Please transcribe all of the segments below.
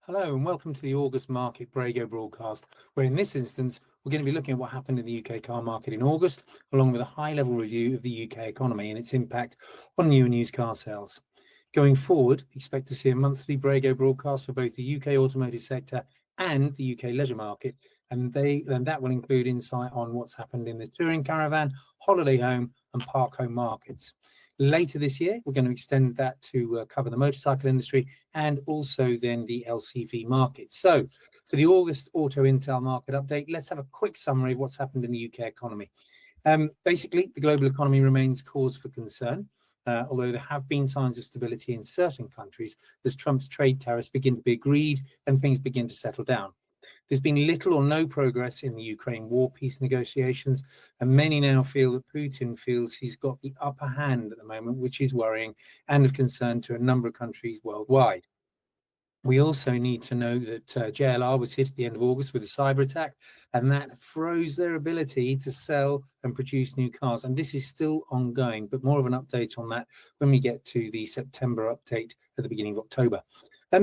Hello and welcome to the August Market Brego broadcast, where in this instance we're going to be looking at what happened in the UK car market in August, along with a high-level review of the UK economy and its impact on new and used car sales. Going forward, expect to see a monthly Brego broadcast for both the UK automotive sector and the UK leisure market, and that will include insight on what's happened in the touring caravan, holiday home and park home markets. Later this year, we're going to extend that to cover the motorcycle industry and also then the LCV market. So for the August Auto Intel market update, let's have a quick summary of what's happened in the UK economy. Basically, the global economy remains cause for concern, although there have been signs of stability in certain countries as Trump's trade tariffs begin to be agreed and things begin to settle down. There's been little or no progress in the Ukraine war peace negotiations, and many now feel that Putin feels he's got the upper hand at the moment, which is worrying and of concern to a number of countries worldwide. We also need to know that JLR was hit at the end of August with a cyber attack, and that froze their ability to sell and produce new cars. And this is still ongoing, but more of an update on that when we get to the September update at the beginning of October.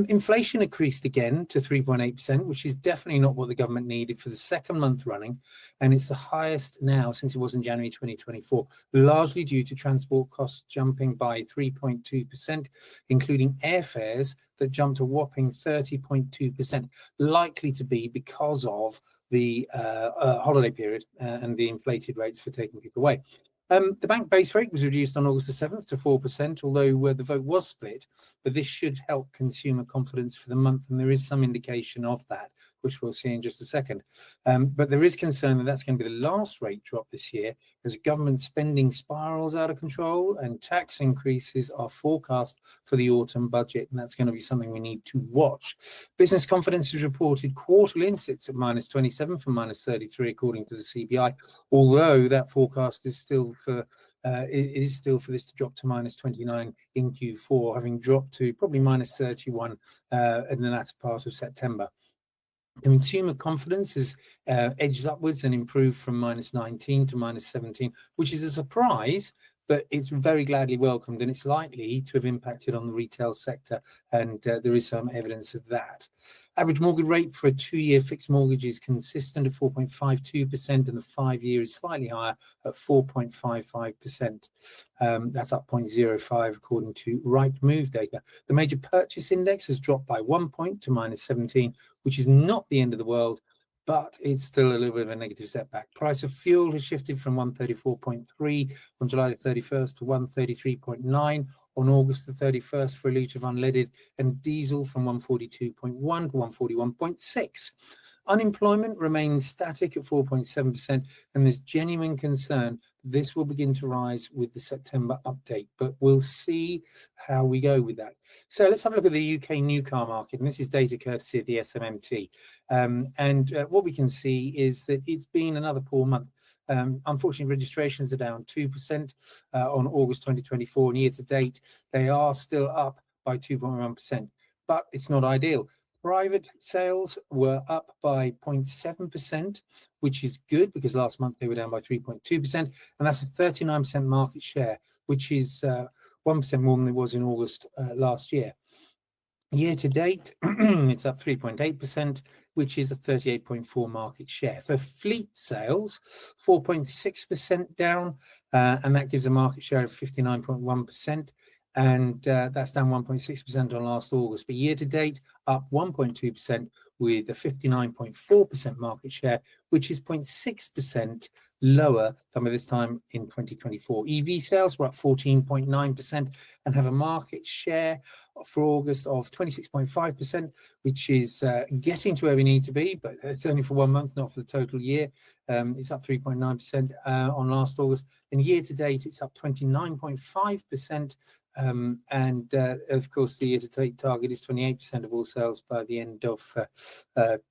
Inflation increased again to 3.8%, which is definitely not what the government needed for the second month running. And it's the highest now since it was in January 2024, largely due to transport costs jumping by 3.2%, including airfares that jumped a whopping 30.2%, likely to be because of the holiday period and the inflated rates for taking people away. The bank base rate was reduced on August the 7th to 4%, although the vote was split, but this should help consumer confidence for the month, and there is some indication of that, which we'll see in just a second. But there is concern that that's going to be the last rate drop this year as government spending spirals out of control and tax increases are forecast for the autumn budget, and that's going to be something we need to watch. Business confidence is reported quarterly and sits at -27 from -33 according to the CBI, although that forecast is still for this to drop to -29 in Q4, having dropped to probably -31 in the latter part of September. Consumer confidence has edged upwards and improved from -19 to -17, which is a surprise, but it's very gladly welcomed, and it's likely to have impacted on the retail sector, and there is some evidence of that. Average mortgage rate for a 2-year fixed mortgage is consistent at 4.52%, and the 5-year is slightly higher at 4.55%. That's up 0.05 according to Rightmove data. The major purchase index has dropped by 1 point to -17, which is not the end of the world, but it's still a little bit of a negative setback. Price of fuel has shifted from 134.3 on July the 31st to 133.9 on August the 31st for a litre of unleaded, and diesel from 142.1 to 141.6. Unemployment remains static at 4.7%, and there's genuine concern this will begin to rise with the September update, but we'll see how we go with that. So let's have a look at the UK new car market, and this is data courtesy of the SMMT. What we can see is that it's been another poor month. Unfortunately, registrations are down 2% on August 2024, and year to date, they are still up by 2.1%, but it's not ideal. Private sales were up by 0.7%, which is good because last month they were down by 3.2%, and that's a 39% market share, which is 1% more than it was in August last year. Year to date, it's up 3.8%, which is a 38.4% market share. For fleet sales, 4.6% down, and that gives a market share of 59.1%. And that's down 1.6% on last August, but year to date up 1.2% with a 59.4% market share, which is 0.6% lower than this time in 2024. EV sales were up 14.9% and have a market share for August of 26.5%, which is getting to where we need to be, but it's only for 1 month, not for the total year. It's up 3.9% on last August, and year to date it's up 29.5%. Of course, the year-to-date target is 28% of all sales by the end of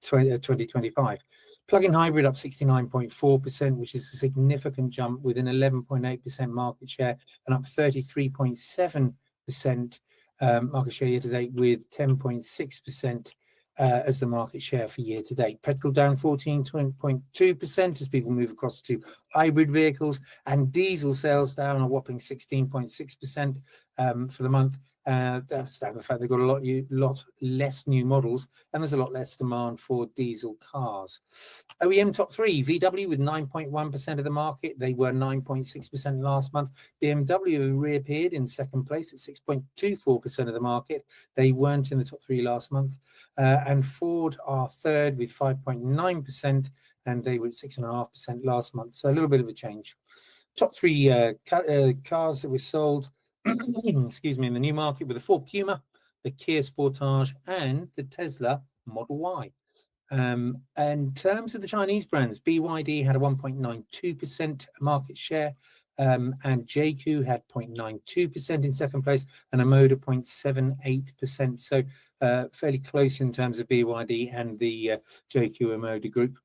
2025. Plug-in hybrid up 69.4%, which is a significant jump with an 11.8% market share, and up 33.7% market share year-to-date with 10.6% as the market share for year to date. Petrol down 14.2% as people move across to hybrid vehicles, and diesel sales down a whopping 16.6%. for the month. That's down to the fact they've got a lot less new models, and there's a lot less demand for diesel cars. OEM top three: VW with 9.1% of the market. They were 9.6% last month. BMW reappeared in second place at 6.24% of the market. They weren't in the top three last month. And Ford are third with 5.9%, and they were at 6.5% last month. So a little bit of a change. Top three cars that were sold, excuse me, in the new market were the Ford Puma, the Kia Sportage, and the Tesla Model Y. In terms of the Chinese brands, BYD had a 1.92% market share, and JQ had 0.92% in second place, and Omoda 0.78%. So fairly close in terms of BYD and the JQ Omoda group.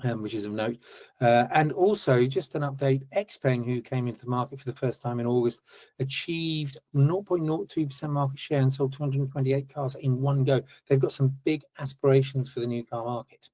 Which is of note. And also, just an update, XPeng, who came into the market for the first time in August, achieved 0.02% market share and sold 228 cars in one go. They've got some big aspirations for the new car market.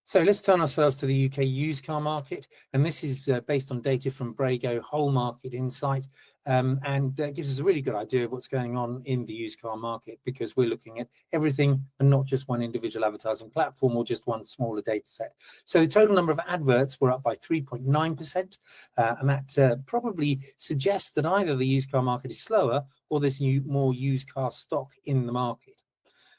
So let's turn ourselves to the UK used car market, and this is based on data from Brego Whole Market Insight, and gives us a really good idea of what's going on in the used car market, because we're looking at everything and not just one individual advertising platform or just one smaller data set. So the total number of adverts were up by 3.9%, and that probably suggests that either the used car market is slower or there's more used car stock in the market.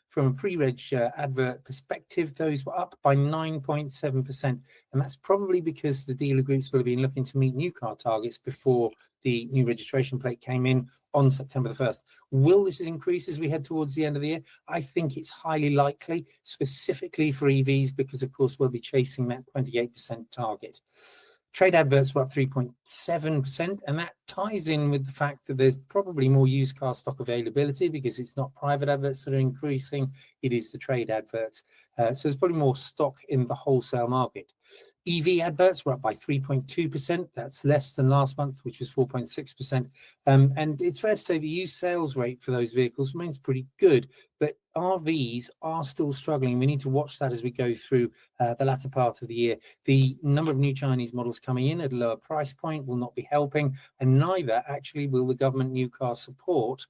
From a pre-reg advert perspective, those were up by 9.7%, and that's probably because the dealer groups will have been looking to meet new car targets before the new registration plate came in on September the 1st. Will this increase as we head towards the end of the year? I think it's highly likely, specifically for EVs, because of course we'll be chasing that 28% target. Trade adverts were up 3.7%, and that ties in with the fact that there's probably more used car stock availability, because it's not private adverts that are increasing, it is the trade adverts. So there's probably more stock in the wholesale market. EV adverts were up by 3.2%. That's less than last month, which was 4.6%. And it's fair to say the used sales rate for those vehicles remains pretty good, but RVs are still struggling. We need to watch that as we go through the latter part of the year. The number of new Chinese models coming in at a lower price point will not be helping, and neither actually will the government new car support,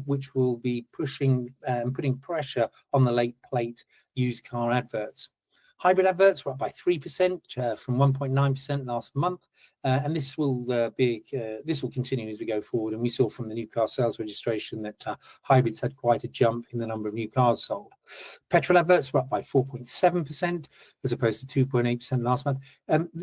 which will be pushing and putting pressure on the late plate used car adverts. Hybrid adverts were up by 3% from 1.9% last month, and this will continue as we go forward. And we saw from the new car sales registration that hybrids had quite a jump in the number of new cars sold. Petrol adverts were up by 4.7% as opposed to 2.8% last month.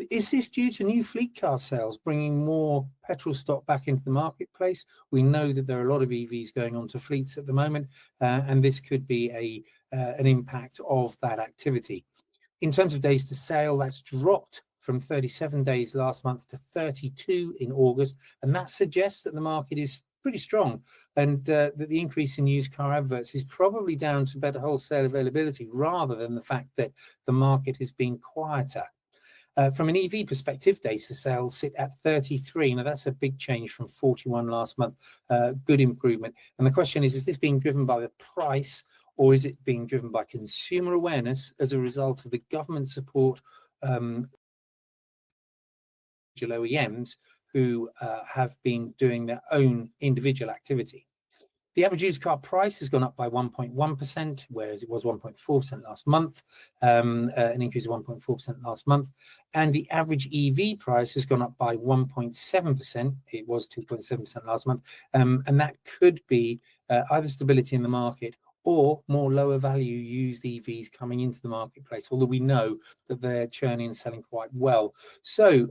Is this due to new fleet car sales bringing more petrol stock back into the marketplace? We know that there are a lot of EVs going on to fleets at the moment, and this could be an impact of that activity. In terms of days to sale, that's dropped from 37 days last month to 32 in August, and that suggests that the market is pretty strong, and that the increase in used car adverts is probably down to better wholesale availability rather than the fact that the market has been quieter. From an EV perspective, days to sale sit at 33. Now, that's a big change from 41 last month. Good improvement. And the question is this being driven by the price, or is it being driven by consumer awareness as a result of the government support OEMs who have been doing their own individual activity? The average used car price has gone up by 1.1%, whereas it was 1.4% last month, an increase of 1.4% last month. And the average EV price has gone up by 1.7%. It was 2.7% last month. And that could be either stability in the market or more lower value used EVs coming into the marketplace, although we know that they're churning and selling quite well. So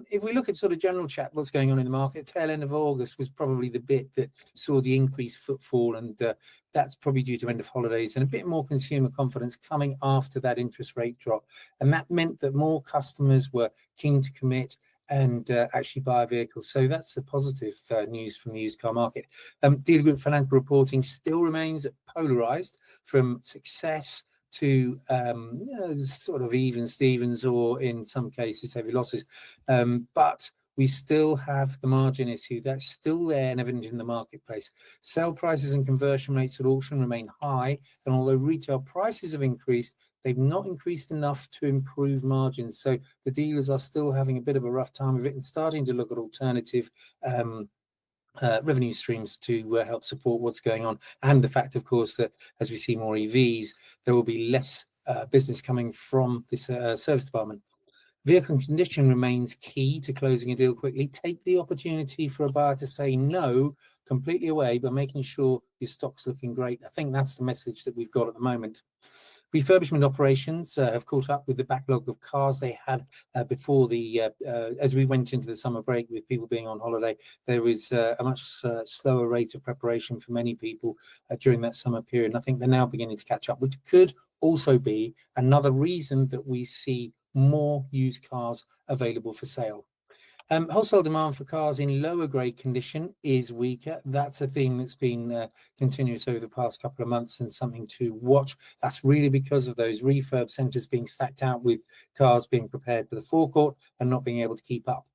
if we look at sort of general chat, what's going on in the market, tail end of August was probably the bit that saw the increased footfall, and that's probably due to end of holidays and a bit more consumer confidence coming after that interest rate drop. And that meant that more customers were keen to commit and actually buy a vehicle. So that's a positive news from the used car market. Dealer group financial reporting still remains polarized from success to sort of even Stevens, or in some cases heavy losses. But we still have the margin issue that's still there and evident in the marketplace. Sale prices and conversion rates at auction remain high, and although retail prices have increased, they've not increased enough to improve margins. So the dealers are still having a bit of a rough time of it and starting to look at alternative revenue streams to help support what's going on, and the fact, of course, that as we see more EVs, there will be less business coming from this service department. Vehicle condition remains key to closing a deal quickly. Take the opportunity for a buyer to say no completely away by making sure your stock's looking great. I think that's the message that we've got at the moment. Refurbishment operations have caught up with the backlog of cars they had before the, as we went into the summer break with people being on holiday. There was a much slower rate of preparation for many people during that summer period. And I think they're now beginning to catch up, which could also be another reason that we see more used cars available for sale. Wholesale demand for cars in lower grade condition is weaker. That's a theme that's been continuous over the past couple of months and something to watch. That's really because of those refurb centres being stacked out with cars being prepared for the forecourt and not being able to keep up.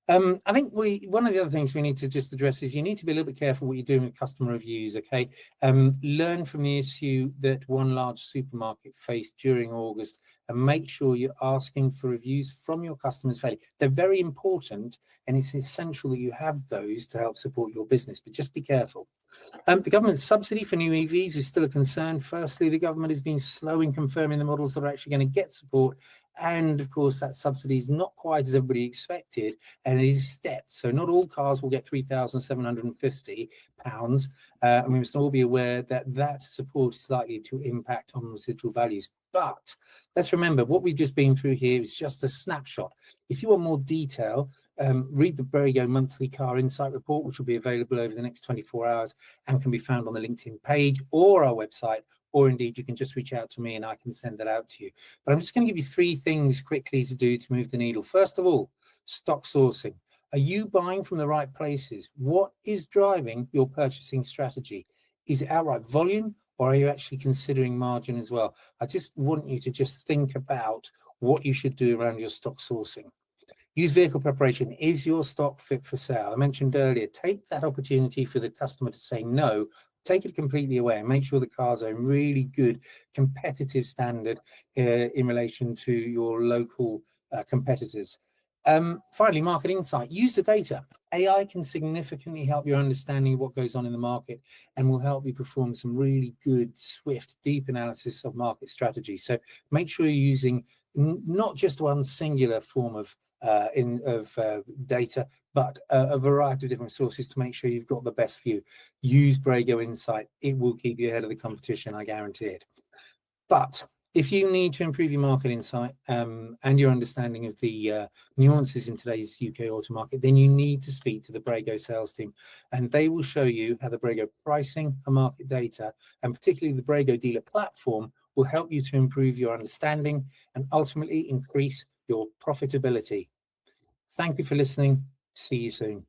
I think one of the other things we need to just address is you need to be a little bit careful what you're doing with customer reviews, okay? Learn from the issue that one large supermarket faced during August and make sure you're asking for reviews from your customers fairly. They're very important, and it's essential that you have those to help support your business, but just be careful. The government's subsidy for new EVs is still a concern. Firstly, the government has been slow in confirming the models that are actually going to get support. And of course, that subsidy is not quite as everybody expected, and it is stepped. So not all cars will get £3,750. And we must all be aware that that support is likely to impact on residual values. But let's remember, what we've just been through here is just a snapshot. If you want more detail, read the Brego Monthly Car Insight report, which will be available over the next 24 hours and can be found on the LinkedIn page or our website, or indeed you can just reach out to me and I can send that out to you. But I'm just going to give you 3 things quickly to do to move the needle. First of all, stock sourcing. Are you buying from the right places? What is driving your purchasing strategy? Is it outright volume, or are you actually considering margin as well? I just want you to just think about what you should do around your stock sourcing. Used vehicle preparation. Is your stock fit for sale? I mentioned earlier, take that opportunity for the customer to say no, take it completely away and make sure the cars are in really good competitive standard in relation to your local competitors. Finally, market insight. Use the data. AI can significantly help your understanding of what goes on in the market and will help you perform some really good, swift, deep analysis of market strategy. So make sure you're using not just one singular form of data, but a variety of different sources to make sure you've got the best view. Use Brego Insight. It will keep you ahead of the competition, I guarantee it. But if you need to improve your market insight and your understanding of the nuances in today's UK auto market, then you need to speak to the Brego sales team, and they will show you how the Brego pricing and market data, and particularly the Brego dealer platform, will help you to improve your understanding and ultimately increase your profitability. Thank you for listening. See you soon.